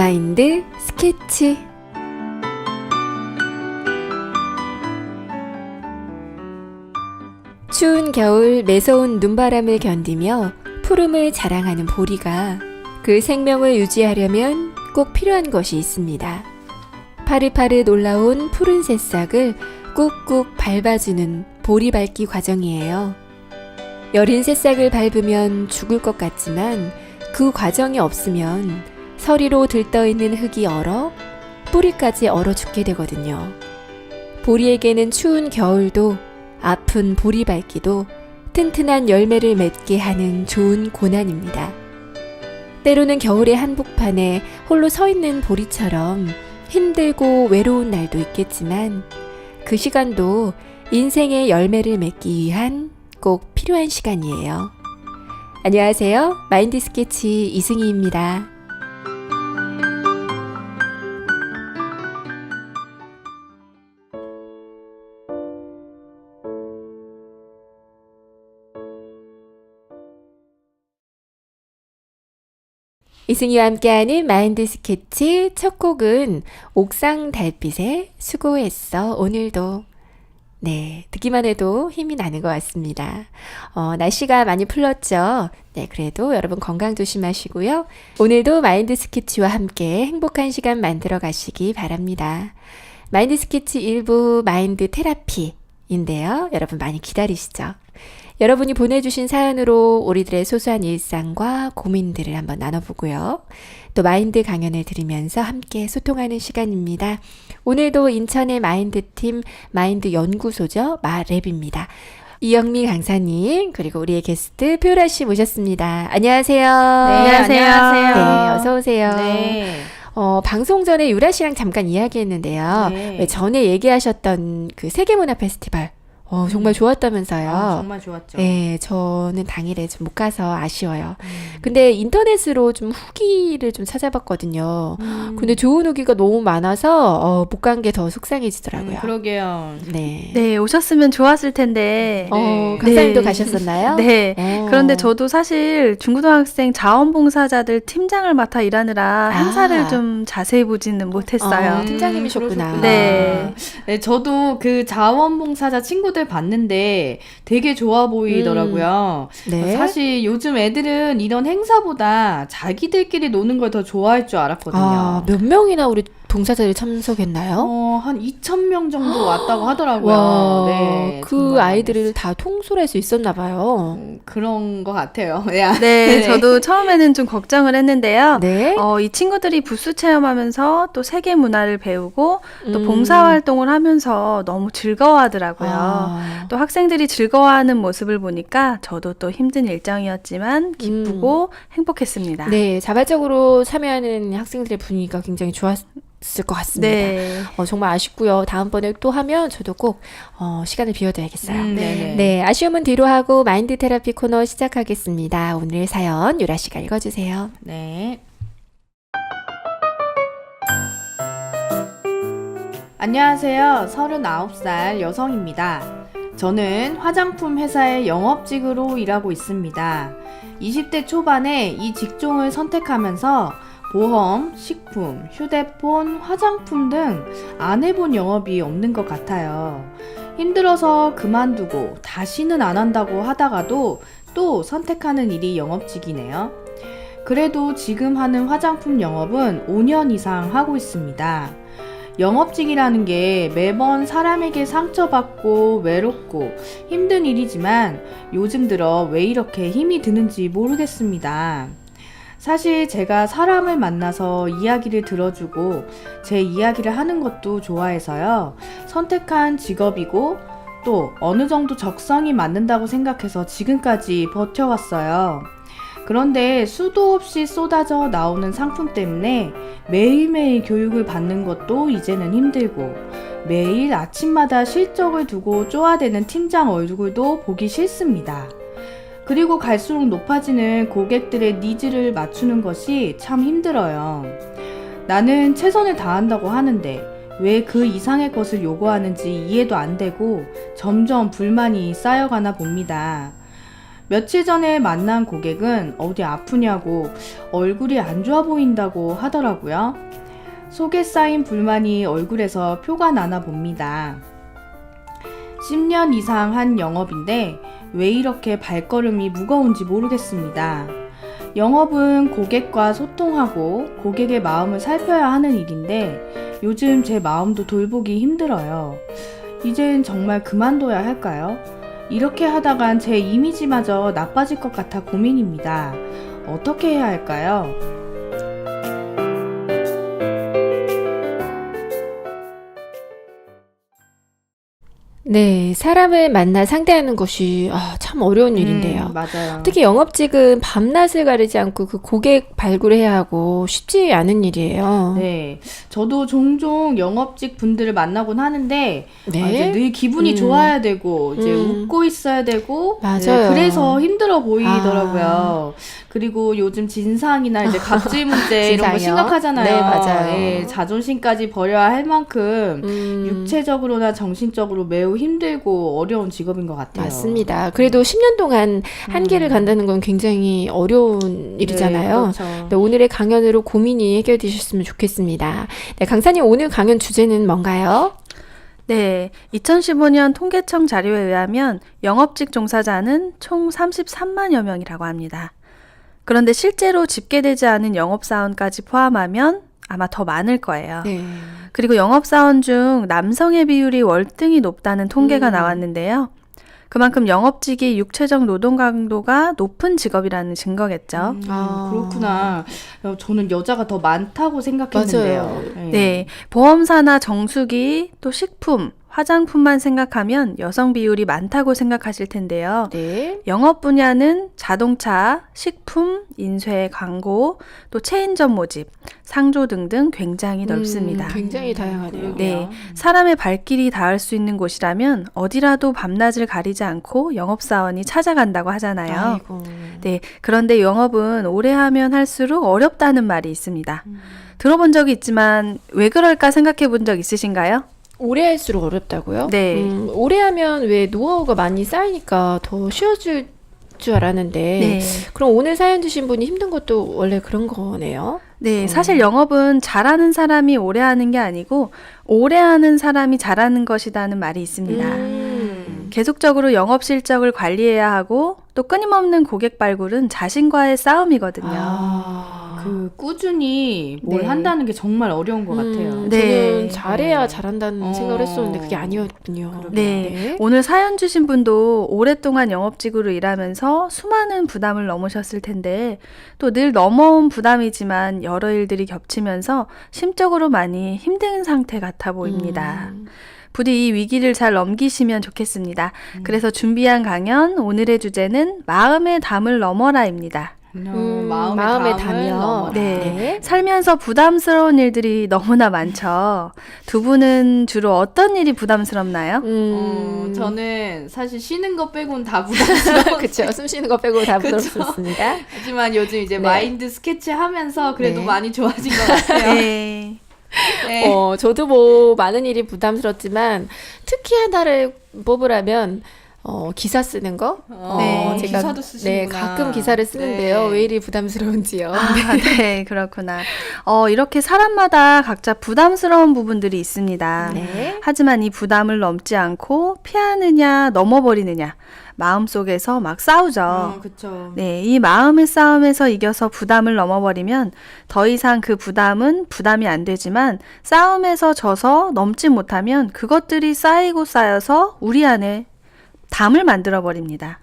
마인드 스케치. 추운 겨울 매서운 눈바람을 견디며 푸름을 자랑하는 보리가 그 생명을 유지하려면 꼭 필요한 것이 있습니다. 파릇파릇 올라온 푸른 새싹을 꾹꾹 밟아주는 보리 밟기 과정이에요. 여린 새싹을 밟으면 죽을 것 같지만 그 과정이 없으면 서리로 들떠있는 흙이 얼어 뿌리까지 얼어 죽게 되거든요. 보리에게는 추운 겨울도 아픈 보리 밟기도 튼튼한 열매를 맺게 하는 좋은 고난입니다. 때로는 겨울의 한복판에 홀로 서 있는 보리처럼 힘들고 외로운 날도 있겠지만 그 시간도 인생의 열매를 맺기 위한 꼭 필요한 시간이에요. 안녕하세요. 마인드 스케치 이승희입니다. 이승희와 함께하는 마인드 스케치 첫 곡은 옥상 달빛의 수고했어 오늘도. 네, 듣기만 해도 힘이 나는 것 같습니다. 날씨가 많이 풀렸죠? 네, 그래도 여러분 건강 조심하시고요. 오늘도 마인드 스케치와 함께 행복한 시간 만들어 가시기 바랍니다. 마인드 스케치 일부 마인드 테라피인데요. 여러분 많이 기다리시죠? 여러분이 보내주신 사연으로 우리들의 소소한 일상과 고민들을 한번 나눠보고요. 또 마인드 강연을 들으면서 함께 소통하는 시간입니다. 오늘도 인천의 마인드팀 마인드 연구소죠. 마랩입니다. 이영미 강사님 그리고 우리의 게스트 표라 씨 모셨습니다. 안녕하세요. 네, 안녕하세요. 네, 어서 오세요. 네. 방송 전에 유라 씨랑 잠깐 이야기했는데요. 네. 왜 전에 얘기하셨던 그 세계문화 페스티벌 정말 좋았다면서요. 정말 좋았죠. 네, 저는 당일에 좀 못 가서 아쉬워요. 근데 인터넷으로 좀 후기를 좀 찾아봤거든요. 근데 좋은 후기가 너무 많아서 못 간 게 더 속상해지더라고요. 그러게요. 네. 네, 오셨으면 좋았을 텐데. 네. 강사님도 네. 가셨었나요? 네. 어. 그런데 저도 사실 중고등학생 자원봉사자들 팀장을 맡아 일하느라 행사를 좀 자세히 보지는 못했어요. 팀장님이셨구나. 그러셨구나. 네. 네, 저도 그 자원봉사자 친구들 봤는데 되게 좋아 보이더라고요. 네. 사실 요즘 애들은 이런 행사보다 자기들끼리 노는 걸 더 좋아할 줄 알았거든요. 몇 명이나 우리 봉사자들이 참석했나요? 한 2,000명 정도 왔다고 하더라고요. 와, 네, 그 정말 아이들을 다 통솔할 수 있었나 봐요. 그런 것 같아요. 네, 네. 저도 처음에는 좀 걱정을 했는데요. 네. 이 친구들이 부스 체험하면서 또 세계 문화를 배우고 또 봉사활동을 하면서 너무 즐거워하더라고요. 또 학생들이 즐거워하는 모습을 보니까 저도 또 힘든 일정이었지만 기쁘고 행복했습니다. 네, 자발적으로 참여하는 학생들의 분위기가 굉장히 좋았을 것 같습니다. 네. 정말 아쉽고요. 다음번에 또 하면 저도 꼭 시간을 비워둬야겠어요. 네네. 네, 아쉬움은 뒤로 하고 마인드 테라피 코너 시작하겠습니다. 오늘 사연 유라 씨가 읽어주세요. 네. 안녕하세요. 39살 여성입니다. 저는 화장품 회사의 영업직으로 일하고 있습니다. 20대 초반에 이 직종을 선택하면서 보험, 식품, 휴대폰, 화장품 등 안 해본 영업이 없는 것 같아요. 힘들어서 그만두고 다시는 안 한다고 하다가도 또 선택하는 일이 영업직이네요. 그래도 지금 하는 화장품 영업은 5년 이상 하고 있습니다. 영업직이라는 게 매번 사람에게 상처받고 외롭고 힘든 일이지만 요즘 들어 왜 이렇게 힘이 드는지 모르겠습니다. 사실 제가 사람을 만나서 이야기를 들어주고 제 이야기를 하는 것도 좋아해서요. 선택한 직업이고 또 어느 정도 적성이 맞는다고 생각해서 지금까지 버텨왔어요. 그런데 수도 없이 쏟아져 나오는 상품 때문에 매일매일 교육을 받는 것도 이제는 힘들고 매일 아침마다 실적을 두고 쪼아대는 팀장 얼굴도 보기 싫습니다. 그리고 갈수록 높아지는 고객들의 니즈를 맞추는 것이 참 힘들어요. 나는 최선을 다한다고 하는데 왜 그 이상의 것을 요구하는지 이해도 안 되고 점점 불만이 쌓여가나 봅니다. 며칠 전에 만난 고객은 어디 아프냐고 얼굴이 안 좋아 보인다고 하더라고요. 속에 쌓인 불만이 얼굴에서 표가 나나 봅니다. 10년 이상 한 영업인데 왜 이렇게 발걸음이 무거운지 모르겠습니다. 영업은 고객과 소통하고 고객의 마음을 살펴야 하는 일인데 요즘 제 마음도 돌보기 힘들어요. 이젠 정말 그만둬야 할까요? 이렇게 하다간 제 이미지마저 나빠질 것 같아 고민입니다. 어떻게 해야 할까요? 네, 사람을 만나 상대하는 것이 참 어려운 일인데요. 맞아요. 특히 영업직은 밤낮을 가리지 않고 그 고객 발굴을 해야 하고 쉽지 않은 일이에요. 네, 저도 종종 영업직 분들을 만나곤 하는데 네. 이제 늘 기분이 좋아야 되고 이제 웃고 있어야 되고 맞아요. 그래서 힘들어 보이더라고요. 그리고 요즘 진상이나 이제 갑질 문제 이런 거 진상이요? 심각하잖아요. 네, 맞아요. 예, 자존심까지 버려야 할 만큼 육체적으로나 정신적으로 매우 힘들고 어려운 직업인 것 같아요. 맞습니다. 그래도 10년 동안 한계를 간다는 건 굉장히 어려운 일이잖아요. 네, 그렇죠. 네, 오늘의 강연으로 고민이 해결되셨으면 좋겠습니다. 네, 강사님 오늘 강연 주제는 뭔가요? 네, 2015년 통계청 자료에 의하면 영업직 종사자는 총 33만여 명이라고 합니다. 그런데 실제로 집계되지 않은 영업사원까지 포함하면 아마 더 많을 거예요. 네. 그리고 영업사원 중 남성의 비율이 월등히 높다는 통계가 나왔는데요. 그만큼 영업직이 육체적 노동 강도가 높은 직업이라는 증거겠죠. 그렇구나. 저는 여자가 더 많다고 생각했는데요. 맞아요. 네, 보험사나 정수기, 또 식품, 화장품만 생각하면 여성 비율이 많다고 생각하실 텐데요. 네. 영업 분야는 자동차, 식품, 인쇄, 광고, 또 체인점 모집, 상조 등등 굉장히 넓습니다. 굉장히 다양하네요. 네, 사람의 발길이 닿을 수 있는 곳이라면 어디라도 밤낮을 가리지 않고 영업사원이 찾아간다고 하잖아요. 아이고. 네, 그런데 영업은 오래 하면 할수록 어렵다는 말이 있습니다. 들어본 적이 있지만 왜 그럴까 생각해 본 적 있으신가요? 오래 할수록 어렵다고요? 네. 오래 하면 왜 노하우가 많이 쌓이니까 더 쉬워질 줄 알았는데 네. 그럼 오늘 사연 주신 분이 힘든 것도 원래 그런 거네요? 네, 사실 영업은 잘하는 사람이 오래 하는 게 아니고 오래 하는 사람이 잘하는 것이라는 말이 있습니다. 계속적으로 영업 실적을 관리해야 하고 또 끊임없는 고객 발굴은 자신과의 싸움이거든요. 그 꾸준히 뭘 네. 한다는 게 정말 어려운 것 같아요. 네. 저는 잘해야 잘한다는 생각을 했었는데 그게 아니었군요. 네, 오늘 사연 주신 분도 오랫동안 영업직으로 일하면서 수많은 부담을 넘으셨을 텐데 또 늘 넘어온 부담이지만 여러 일들이 겹치면서 심적으로 많이 힘든 상태 같아 보입니다. 부디 이 위기를 잘 넘기시면 좋겠습니다. 그래서 준비한 강연, 오늘의 주제는 마음의 담을 넘어라입니다. 마음의 담이요. 넘어라. 네. 살면서 부담스러운 일들이 너무나 많죠. 두 분은 주로 어떤 일이 부담스럽나요? 저는 사실 쉬는 거 빼고는 다 부담스러워. 그렇죠. 숨 쉬는 거 빼고 다 그쵸. 부담스럽습니다. 하지만 요즘 이제 네. 마인드 스케치 하면서 그래도 네. 많이 좋아진 것 같아요. 네. 네. 저도 뭐 많은 일이 부담스럽지만 특히 하나를 뽑으라면 기사 쓰는 거? 네. 기사도 쓰시는구나. 네, 가끔 기사를 쓰는데요. 네. 왜 이리 부담스러운지요. 네, 그렇구나. 이렇게 사람마다 각자 부담스러운 부분들이 있습니다. 네. 하지만 이 부담을 넘지 않고 피하느냐, 넘어버리느냐, 마음속에서 막 싸우죠. 그쵸. 네, 이 마음의 싸움에서 이겨서 부담을 넘어버리면 더 이상 그 부담은 부담이 안 되지만 싸움에서 져서 넘지 못하면 그것들이 쌓이고 쌓여서 우리 안에 담을 만들어 버립니다.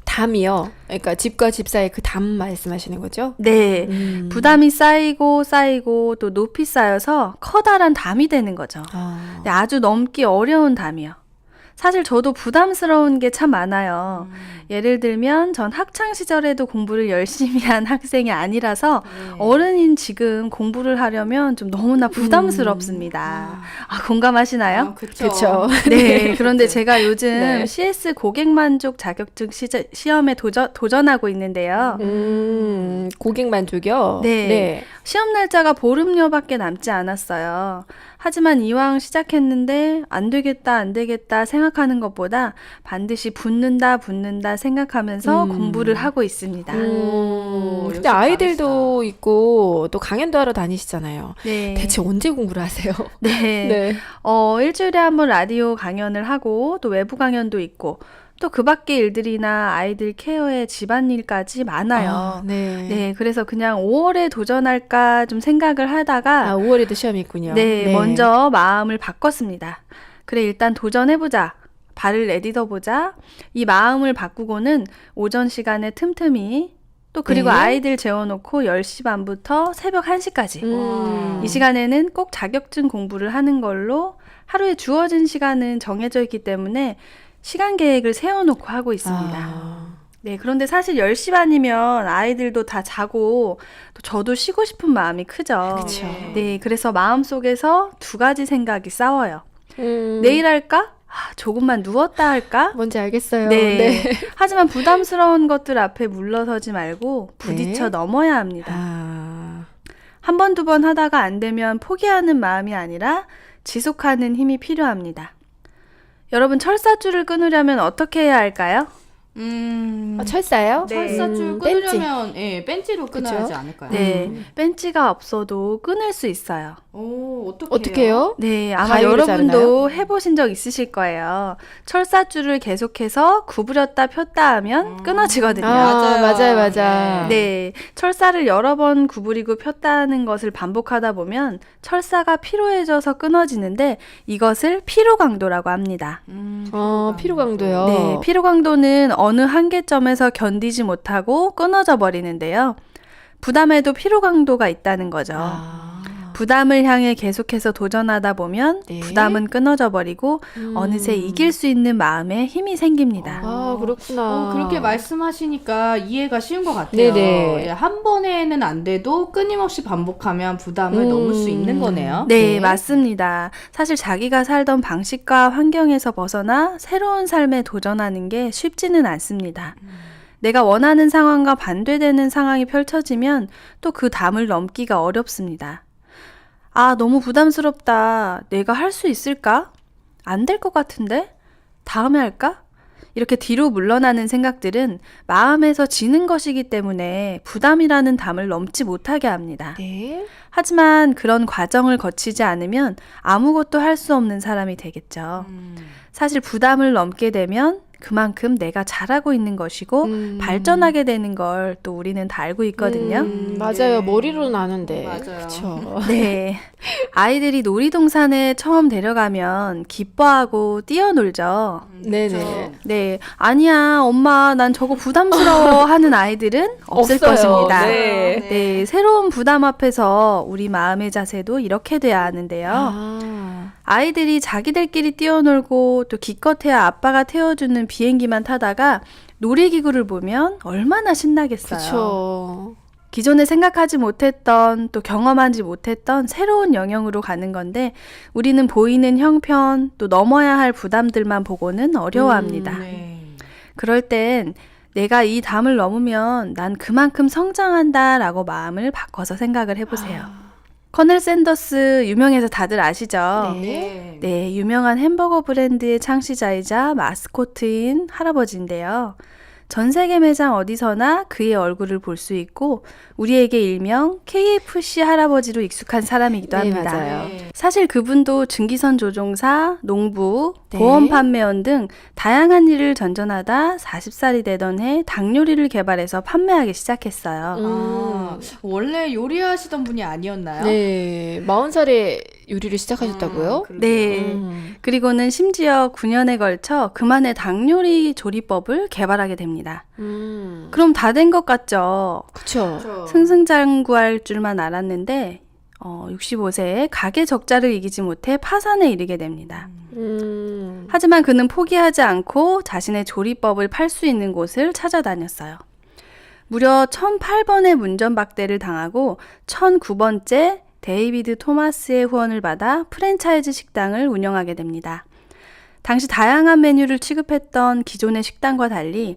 담이요. 그러니까 집과 집 사이 그 담 말씀하시는 거죠? 네, 부담이 쌓이고 쌓이고 또 높이 쌓여서 커다란 담이 되는 거죠. 네, 아주 넘기 어려운 담이요. 사실 저도 부담스러운 게 참 많아요. 예를 들면 전 학창 시절에도 공부를 열심히 한 학생이 아니라서 어른인 지금 공부를 하려면 좀 너무나 부담스럽습니다. 공감하시나요? 그쵸. 네, 그런데 제가 요즘 네. CS 고객 만족 자격증 시험에 도전하고 있는데요. 고객 만족이요? 네. 시험 날짜가 보름여밖에 남지 않았어요. 하지만 이왕 시작했는데 안 되겠다 생각하는 것보다 반드시 붙는다 생각하면서 공부를 하고 있습니다. 역시 근데 아이들도 있고 또 강연도 하러 다니시잖아요. 네. 대체 언제 공부를 하세요? 네. 일주일에 한 번 라디오 강연을 하고 또 외부 강연도 있고 또 그 밖에 일들이나 아이들 케어에 집안일까지 많아요. 네, 그래서 그냥 5월에 도전할까 좀 생각을 하다가 5월에도 시험이 있군요. 네, 먼저 마음을 바꿨습니다. 그래, 일단 도전해보자. 발을 내딛어보자. 이 마음을 바꾸고는 오전 시간에 틈틈이 또 그리고 네. 아이들 재워놓고 10시 반부터 새벽 1시까지 이 시간에는 꼭 자격증 공부를 하는 걸로 하루에 주어진 시간은 정해져 있기 때문에 시간 계획을 세워놓고 하고 있습니다. 네, 그런데 사실 10시 반이면 아이들도 다 자고 또 저도 쉬고 싶은 마음이 크죠. 그쵸. 네, 그래서 마음속에서 두 가지 생각이 싸워요. 내일 할까? 조금만 누웠다 할까? 뭔지 알겠어요. 네. 하지만 부담스러운 것들 앞에 물러서지 말고 부딪혀 네. 넘어야 합니다. 한 번, 두 번 하다가 안 되면 포기하는 마음이 아니라 지속하는 힘이 필요합니다. 여러분, 철사줄을 끊으려면 어떻게 해야 할까요? 철사요? 네. 철사줄 벤치. 끊으려면 벤치로 끊어야 하지 않을까요? 네, 벤치가 없어도 끊을 수 있어요. 어떻게 해요? 네, 아마 가위로 여러분도 해보신 적 있으실 거예요. 철사줄을 계속해서 구부렸다 폈다 하면 끊어지거든요. 맞아요. 네, 철사를 여러 번 구부리고 폈다는 것을 반복하다 보면 철사가 피로해져서 끊어지는데 이것을 피로 강도라고 합니다. 피로 강도요. 네, 피로 강도는 어느 한계점에서 견디지 못하고 끊어져 버리는데요. 부담에도 피로 강도가 있다는 거죠. 부담을 향해 계속해서 도전하다 보면 네. 부담은 끊어져 버리고 어느새 이길 수 있는 마음에 힘이 생깁니다. 그렇구나. 그렇게 말씀하시니까 이해가 쉬운 것 같아요. 네네. 한 번에는 안 돼도 끊임없이 반복하면 부담을 넘을 수 있는 거네요. 네, 맞습니다. 사실 자기가 살던 방식과 환경에서 벗어나 새로운 삶에 도전하는 게 쉽지는 않습니다. 내가 원하는 상황과 반대되는 상황이 펼쳐지면 또 그 담을 넘기가 어렵습니다. 너무 부담스럽다. 내가 할 수 있을까? 안 될 것 같은데? 다음에 할까? 이렇게 뒤로 물러나는 생각들은 마음에서 지는 것이기 때문에 부담이라는 담을 넘지 못하게 합니다. 네. 하지만 그런 과정을 거치지 않으면 아무것도 할 수 없는 사람이 되겠죠. 사실 부담을 넘게 되면 그만큼 내가 잘하고 있는 것이고 발전하게 되는 걸 또 우리는 다 알고 있거든요. 맞아요. 머리로는 아는데. 맞아요. 그쵸. 네. 아이들이 놀이동산에 처음 데려가면 기뻐하고 뛰어놀죠. 네네. 네. 아니야, 엄마, 난 저거 부담스러워 하는 아이들은 없을 없어요. 것입니다. 네. 네. 새로운 부담 앞에서 우리 마음의 자세도 이렇게 돼야 하는데요. 아이들이 자기들끼리 뛰어놀고 또 기껏해야 아빠가 태워주는 비행기만 타다가 놀이기구를 보면 얼마나 신나겠어요. 그쵸. 기존에 생각하지 못했던 또 경험하지 못했던 새로운 영역으로 가는 건데 우리는 보이는 형편 또 넘어야 할 부담들만 보고는 어려워합니다. 그럴 땐 내가 이 담을 넘으면 난 그만큼 성장한다라고 마음을 바꿔서 생각을 해보세요. 커넬 샌더스 유명해서 다들 아시죠? 네. 네, 유명한 햄버거 브랜드의 창시자이자 마스코트인 할아버지인데요. 전 세계 매장 어디서나 그의 얼굴을 볼 수 있고 우리에게 일명 KFC 할아버지로 익숙한 사람이기도 네, 합니다. 맞아요. 사실 그분도 증기선 조종사, 농부, 네. 보험 판매원 등 다양한 일을 전전하다 40살이 되던 해 닭 요리를 개발해서 판매하기 시작했어요. 원래 요리하시던 분이 아니었나요? 네. 40살에 요리를 시작하셨다고요? 네. 그리고는 심지어 9년에 걸쳐 그만의 닭 요리 조리법을 개발하게 됩니다. 그럼 다 된 것 같죠? 그쵸. 승승장구할 줄만 알았는데 65세에 가게 적자를 이기지 못해 파산에 이르게 됩니다. 하지만 그는 포기하지 않고 자신의 조리법을 팔 수 있는 곳을 찾아다녔어요. 무려 1008번의 문전박대를 당하고 1009번째 데이비드 토마스의 후원을 받아 프랜차이즈 식당을 운영하게 됩니다. 당시 다양한 메뉴를 취급했던 기존의 식당과 달리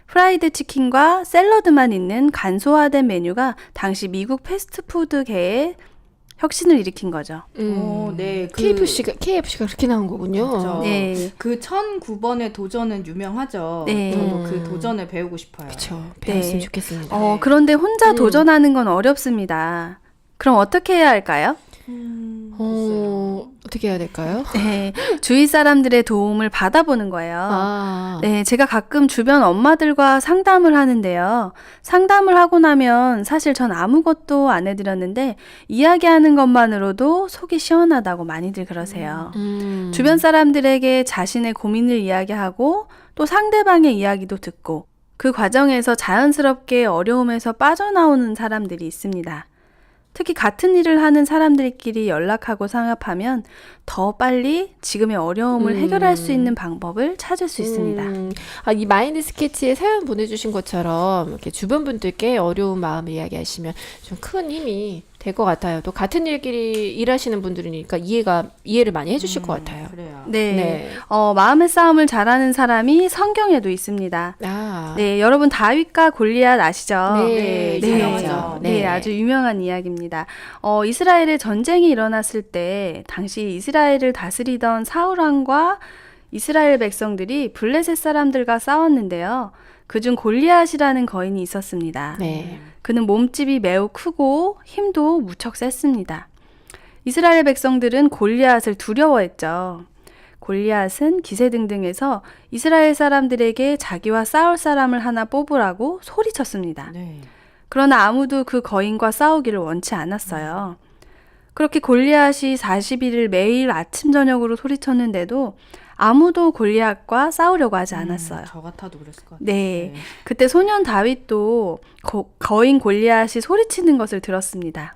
프라이드 치킨과 샐러드만 있는 간소화된 메뉴가 당시 미국 패스트푸드계에 혁신을 일으킨 거죠. 네. KFC가 그렇게 나온 거군요. 그렇죠. 네. 그 1009번의 도전은 유명하죠. 네. 저도 그 도전을 배우고 싶어요. 그렇죠. 배웠으면 네. 좋겠습니다. 그런데 혼자 도전하는 건 어렵습니다. 그럼 어떻게 해야 할까요? 어떻게 해야 될까요? 네, 주위 사람들의 도움을 받아보는 거예요. 네, 제가 가끔 주변 엄마들과 상담을 하는데요. 상담을 하고 나면 사실 전 아무것도 안 해드렸는데 이야기하는 것만으로도 속이 시원하다고 많이들 그러세요. 주변 사람들에게 자신의 고민을 이야기하고 또 상대방의 이야기도 듣고 그 과정에서 자연스럽게 어려움에서 빠져나오는 사람들이 있습니다. 특히 같은 일을 하는 사람들끼리 연락하고 상합하면 더 빨리 지금의 어려움을 해결할 수 있는 방법을 찾을 수 있습니다. 이 마인드 스케치에 사연 보내주신 것처럼 이렇게 주변 분들께 어려운 마음을 이야기하시면 좀 큰 힘이 될 것 같아요. 또 같은 일끼리 일하시는 분들이니까 이해를 많이 해주실 것 같아요. 그래요. 네. 마음의 싸움을 잘하는 사람이 성경에도 있습니다. 네, 여러분 다윗과 골리앗 아시죠? 네, 네, 잘 알죠. 네, 아주 유명한 이야기입니다. 이스라엘에 전쟁이 일어났을 때 당시 이스라엘을 다스리던 사울 왕과 이스라엘 백성들이 블레셋 사람들과 싸웠는데요. 그중 골리앗이라는 거인이 있었습니다. 네. 그는 몸집이 매우 크고 힘도 무척 셌습니다. 이스라엘 백성들은 골리앗을 두려워했죠. 골리앗은 기세등등해서 이스라엘 사람들에게 자기와 싸울 사람을 하나 뽑으라고 소리쳤습니다. 네. 그러나 아무도 그 거인과 싸우기를 원치 않았어요. 그렇게 골리앗이 40일을 매일 아침 저녁으로 소리쳤는데도 아무도 골리앗과 싸우려고 하지 않았어요. 저 같아도 그랬을 것 같아요. 네, 그때 소년 다윗도 거인 골리앗이 소리치는 것을 들었습니다.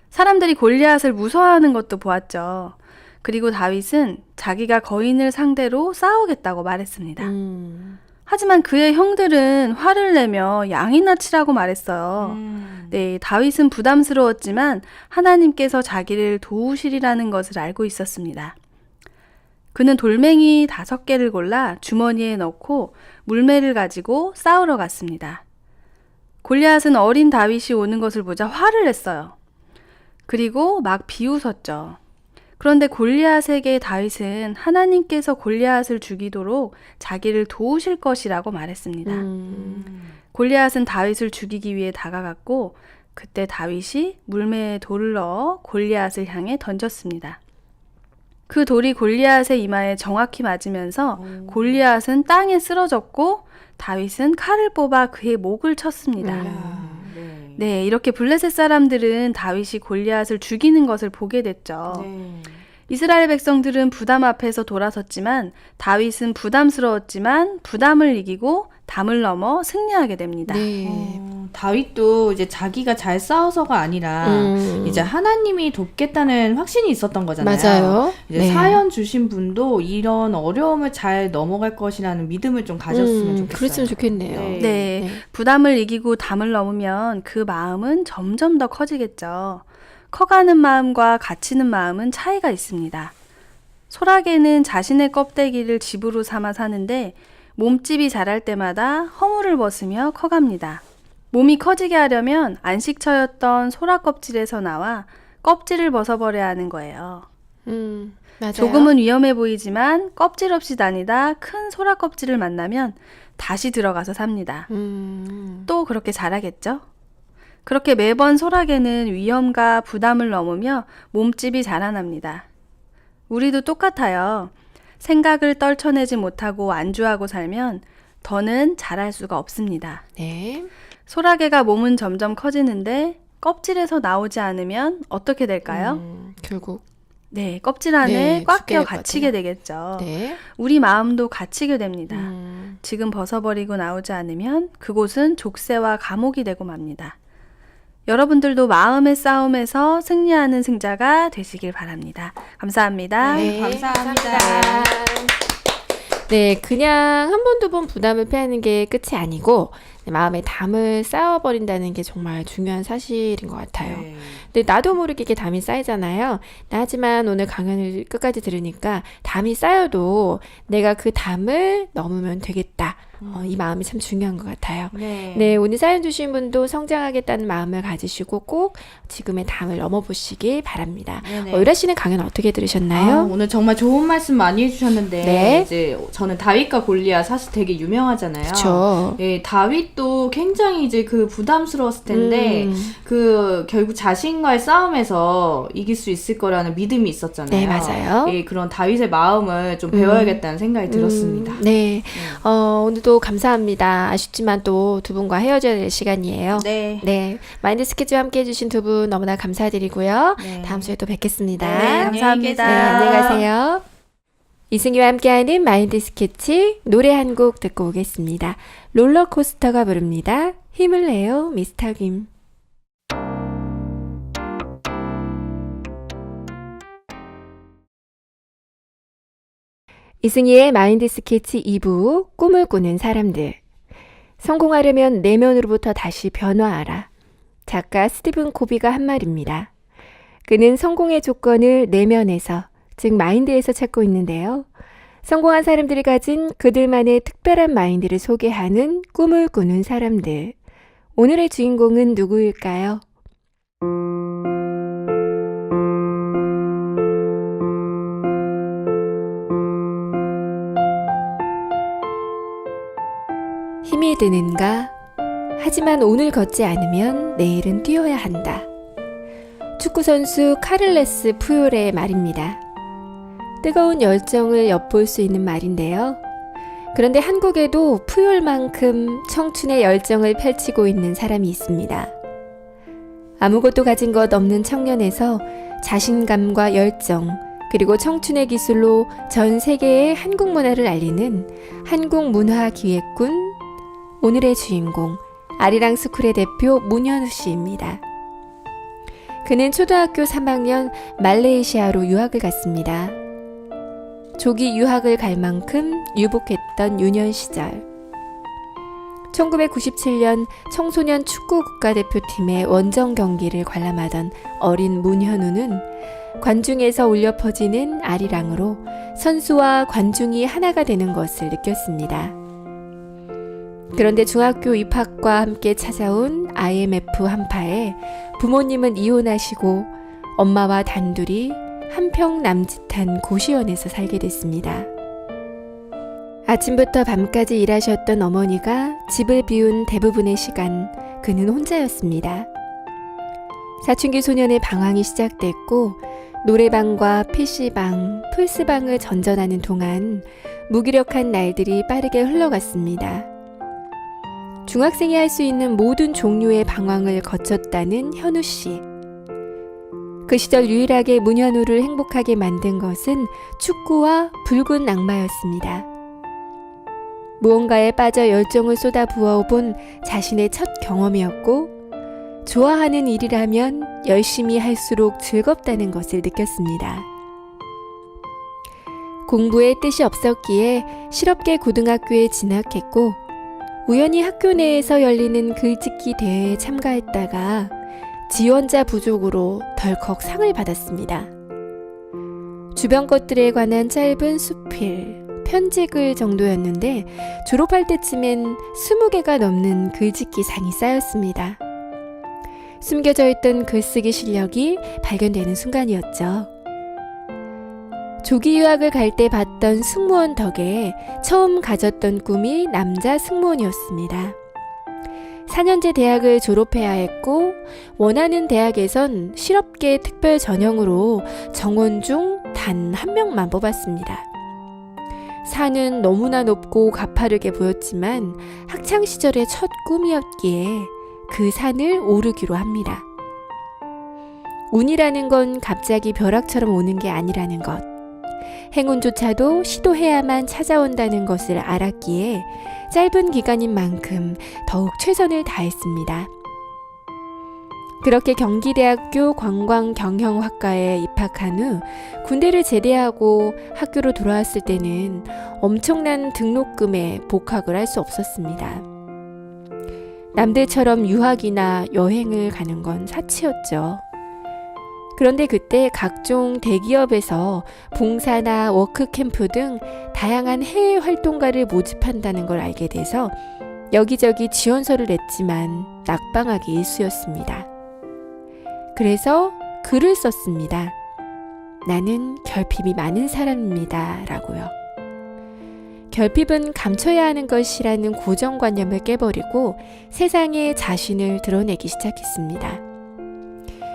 사람들이 골리앗을 무서워하는 것도 보았죠. 그리고 다윗은 자기가 거인을 상대로 싸우겠다고 말했습니다. 하지만 그의 형들은 화를 내며 양이나 치라고 말했어요. 네, 다윗은 부담스러웠지만 하나님께서 자기를 도우시리라는 것을 알고 있었습니다. 그는 돌멩이 5개를 골라 주머니에 넣고 물매를 가지고 싸우러 갔습니다. 골리앗은 어린 다윗이 오는 것을 보자 화를 냈어요. 그리고 막 비웃었죠. 그런데 골리앗에게 다윗은 하나님께서 골리앗을 죽이도록 자기를 도우실 것이라고 말했습니다. 골리앗은 다윗을 죽이기 위해 다가갔고 그때 다윗이 물매에 돌을 넣어 골리앗을 향해 던졌습니다. 그 돌이 골리앗의 이마에 정확히 맞으면서 골리앗은 땅에 쓰러졌고 다윗은 칼을 뽑아 그의 목을 쳤습니다. 네, 이렇게 블레셋 사람들은 다윗이 골리앗을 죽이는 것을 보게 됐죠. 네. 이스라엘 백성들은 부담 앞에서 돌아섰지만 다윗은 부담스러웠지만 부담을 이기고 담을 넘어 승리하게 됩니다. 네. 다윗도 이제 자기가 잘 싸워서가 아니라 이제 하나님이 돕겠다는 확신이 있었던 거잖아요. 맞아요. 이제 네. 사연 주신 분도 이런 어려움을 잘 넘어갈 것이라는 믿음을 좀 가졌으면 좋겠어요. 그랬으면 좋겠네요. 네. 네, 부담을 이기고 담을 넘으면 그 마음은 점점 더 커지겠죠. 커가는 마음과 갇히는 마음은 차이가 있습니다. 소라게는 자신의 껍데기를 집으로 삼아 사는데 몸집이 자랄 때마다 허물을 벗으며 커갑니다. 몸이 커지게 하려면 안식처였던 소라 껍질에서 나와 껍질을 벗어버려야 하는 거예요. 맞아요. 조금은 위험해 보이지만 껍질 없이 다니다 큰 소라 껍질을 만나면 다시 들어가서 삽니다. 또 그렇게 자라겠죠? 그렇게 매번 소라게는 위험과 부담을 넘으며 몸집이 자라납니다. 우리도 똑같아요. 생각을 떨쳐내지 못하고 안주하고 살면 더는 자랄 수가 없습니다. 네. 소라게가 몸은 점점 커지는데 껍질에서 나오지 않으면 어떻게 될까요? 결국 네, 껍질 안에 네, 꽉 죽게 껴 될 것 갇히게 같아요. 되겠죠. 네. 우리 마음도 갇히게 됩니다. 지금 벗어버리고 나오지 않으면 그곳은 족쇄와 감옥이 되고 맙니다. 여러분들도 마음의 싸움에서 승리하는 승자가 되시길 바랍니다. 감사합니다. 네, 감사합니다. 네, 그냥 한 번, 두 번 부담을 피하는 게 끝이 아니고 마음에 담을 쌓아버린다는 게 정말 중요한 사실인 것 같아요. 네. 근데 나도 모르게 이게 담이 쌓이잖아요. 하지만 오늘 강연을 끝까지 들으니까 담이 쌓여도 내가 그 담을 넘으면 되겠다. 이 마음이 참 중요한 것 같아요. 네. 네, 오늘 사연 주신 분도 성장하겠다는 마음을 가지시고 꼭 지금의 담을 넘어보시기 바랍니다. 네네. 유라 씨는 강연 어떻게 들으셨나요? 오늘 정말 좋은 말씀 많이 해주셨는데 네. 이제 저는 다윗과 골리앗 사실 되게 유명하잖아요. 그렇죠. 예, 다윗도 굉장히 이제 그 부담스러웠을 텐데 그 결국 자신과의 싸움에서 이길 수 있을 거라는 믿음이 있었잖아요. 네, 맞아요. 예, 그런 다윗의 마음을 좀 배워야겠다는 생각이 들었습니다. 네, 오늘도 감사합니다. 아쉽지만 또 두 분과 헤어져야 될 시간이에요. 네. 네, 마인드 스케치와 함께 해주신 두 분 너무나 감사드리고요. 네. 다음 주에 또 뵙겠습니다. 네, 감사합니다. 네, 안녕히 가세요. 이승기와 함께하는 마인드 스케치 노래 한 곡 듣고 오겠습니다. 롤러코스터가 부릅니다. 힘을 내요, 미스터 김. 이승희의 마인드 스케치 2부 꿈을 꾸는 사람들. 성공하려면 내면으로부터 다시 변화하라. 작가 스티븐 코비가 한 말입니다. 그는 성공의 조건을 내면에서, 즉 마인드에서 찾고 있는데요. 성공한 사람들이 가진 그들만의 특별한 마인드를 소개하는 꿈을 꾸는 사람들. 오늘의 주인공은 누구일까요? 힘이 드는가? 하지만 오늘 걷지 않으면 내일은 뛰어야 한다. 축구선수 카를레스 푸요레의 말입니다. 뜨거운 열정을 엿볼 수 있는 말인데요. 그런데 한국에도 푸요만큼 청춘의 열정을 펼치고 있는 사람이 있습니다. 아무것도 가진 것 없는 청년에서 자신감과 열정, 그리고 청춘의 기술로 전 세계에 한국 문화를 알리는 한국문화기획군, 오늘의 주인공 아리랑 스쿨의 대표 문현우 씨입니다. 그는 초등학교 3학년 말레이시아로 유학을 갔습니다. 조기 유학을 갈 만큼 유복했던 유년 시절. 1997년 청소년 축구 국가대표팀의 원정 경기를 관람하던 어린 문현우는 관중에서 울려 퍼지는 아리랑으로 선수와 관중이 하나가 되는 것을 느꼈습니다. 그런데 중학교 입학과 함께 찾아온 IMF 한파에 부모님은 이혼하시고 엄마와 단둘이 한평 남짓한 고시원에서 살게 됐습니다. 아침부터 밤까지 일하셨던 어머니가 집을 비운 대부분의 시간 그는 혼자였습니다. 사춘기 소년의 방황이 시작됐고 노래방과 PC방, 플스방을 전전하는 동안 무기력한 날들이 빠르게 흘러갔습니다. 중학생이 할 수 있는 모든 종류의 방황을 거쳤다는 현우 씨. 그 시절 유일하게 문현우를 행복하게 만든 것은 축구와 붉은 악마였습니다. 무언가에 빠져 열정을 쏟아 부어본 자신의 첫 경험이었고 좋아하는 일이라면 열심히 할수록 즐겁다는 것을 느꼈습니다. 공부에 뜻이 없었기에 실업계 고등학교에 진학했고 우연히 학교 내에서 열리는 글짓기 대회에 참가했다가 지원자 부족으로 덜컥 상을 받았습니다. 주변 것들에 관한 짧은 수필, 편지글 정도였는데 졸업할 때쯤엔 20개가 넘는 글짓기 상이 쌓였습니다. 숨겨져 있던 글쓰기 실력이 발견되는 순간이었죠. 조기 유학을 갈 때 봤던 승무원 덕에 처음 가졌던 꿈이 남자 승무원이었습니다. 4년제 대학을 졸업해야 했고 원하는 대학에선 실업계 특별 전형으로 정원 중 단 1명만 뽑았습니다. 산은 너무나 높고 가파르게 보였지만 학창시절의 첫 꿈이었기에 그 산을 오르기로 합니다. 운이라는 건 갑자기 벼락처럼 오는 게 아니라는 것. 행운조차도 시도해야만 찾아온다는 것을 알았기에 짧은 기간인 만큼 더욱 최선을 다했습니다. 그렇게 경기대학교 관광경영학과에 입학한 후 군대를 제대하고 학교로 돌아왔을 때는 엄청난 등록금에 복학을 할 수 없었습니다. 남들처럼 유학이나 여행을 가는 건 사치였죠. 그런데 그때 각종 대기업에서 봉사나 워크캠프 등 다양한 해외 활동가를 모집한다는 걸 알게 돼서 여기저기 지원서를 냈지만 낙방하기 일쑤였습니다. 그래서 글을 썼습니다. 나는 결핍이 많은 사람입니다. 라고요. 결핍은 감춰야 하는 것이라는 고정관념을 깨버리고 세상에 자신을 드러내기 시작했습니다.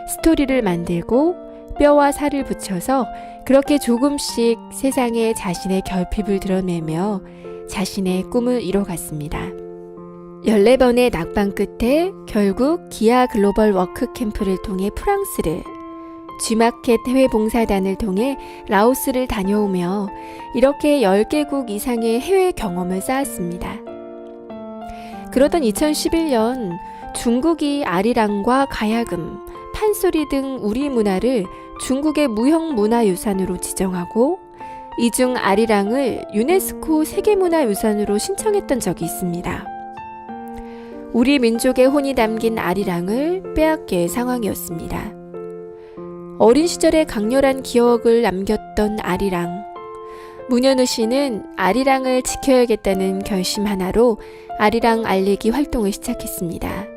스토리를 만들고 뼈와 살을 붙여서 그렇게 조금씩 세상에 자신의 결핍을 드러내며 자신의 꿈을 이뤄갔습니다. 14번의 낙방 끝에 결국 기아 글로벌 워크캠프를 통해 프랑스를, G마켓 해외 봉사단을 통해 라오스를 다녀오며 이렇게 10개국 이상의 해외 경험을 쌓았습니다. 그러던 2011년 중국이 아리랑과 가야금, 판소리 등 우리 문화를 중국의 무형문화유산으로 지정하고 이 중 아리랑을 유네스코 세계문화유산으로 신청했던 적이 있습니다. 우리 민족의 혼이 담긴 아리랑을 빼앗길 상황이었습니다. 어린 시절에 강렬한 기억을 남겼던 아리랑. 문현우 씨는 아리랑을 지켜야겠다는 결심 하나로 아리랑 알리기 활동을 시작했습니다.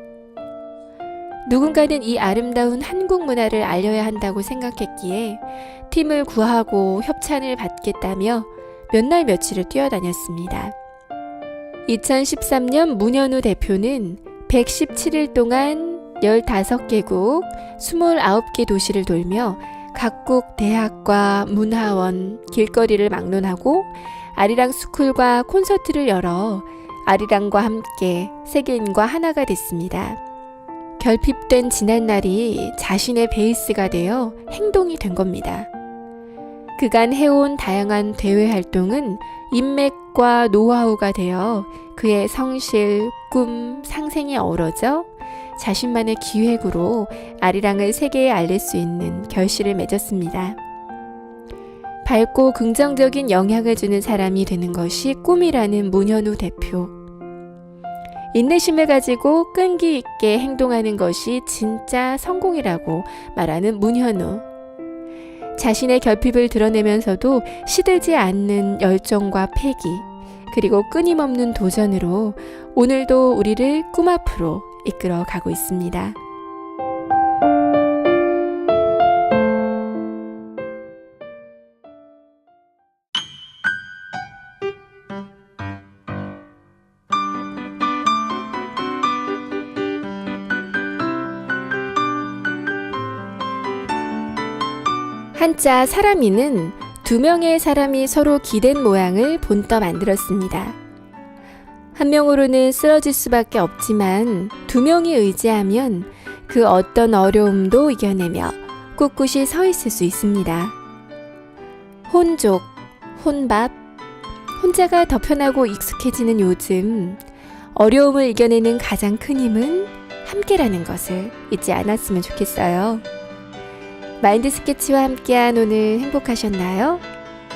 누군가는 이 아름다운 한국 문화를 알려야 한다고 생각했기에 팀을 구하고 협찬을 받겠다며 몇 날 며칠을 뛰어다녔습니다. 2013년 문현우 대표는 117일 동안 15개국 29개 도시를 돌며 각국 대학과 문화원, 길거리를 막론하고 아리랑 스쿨과 콘서트를 열어 아리랑과 함께 세계인과 하나가 됐습니다. 결핍된 지난날이 자신의 베이스가 되어 행동이 된 겁니다. 그간 해온 다양한 대외 활동은 인맥과 노하우가 되어 그의 성실, 꿈, 상생이 어우러져 자신만의 기획으로 아리랑을 세계에 알릴 수 있는 결실을 맺었습니다. 밝고 긍정적인 영향을 주는 사람이 되는 것이 꿈이라는 문현우 대표. 인내심을 가지고 끈기 있게 행동하는 것이 진짜 성공이라고 말하는 문현우. 자신의 결핍을 드러내면서도 시들지 않는 열정과 패기, 그리고 끊임없는 도전으로 오늘도 우리를 꿈 앞으로 이끌어 가고 있습니다. 한자 사람이는 두 명의 사람이 서로 기댄 모양을 본떠 만들었습니다. 한 명으로는 쓰러질 수밖에 없지만 두 명이 의지하면 그 어떤 어려움도 이겨내며 꿋꿋이 서 있을 수 있습니다. 혼족, 혼밥, 혼자가 더 편하고 익숙해지는 요즘 어려움을 이겨내는 가장 큰 힘은 함께라는 것을 잊지 않았으면 좋겠어요. 마인드 스케치와 함께한 오늘 행복하셨나요?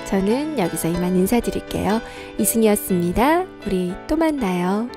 저는 여기서 이만 인사드릴게요. 이승이었습니다. 우리 또 만나요.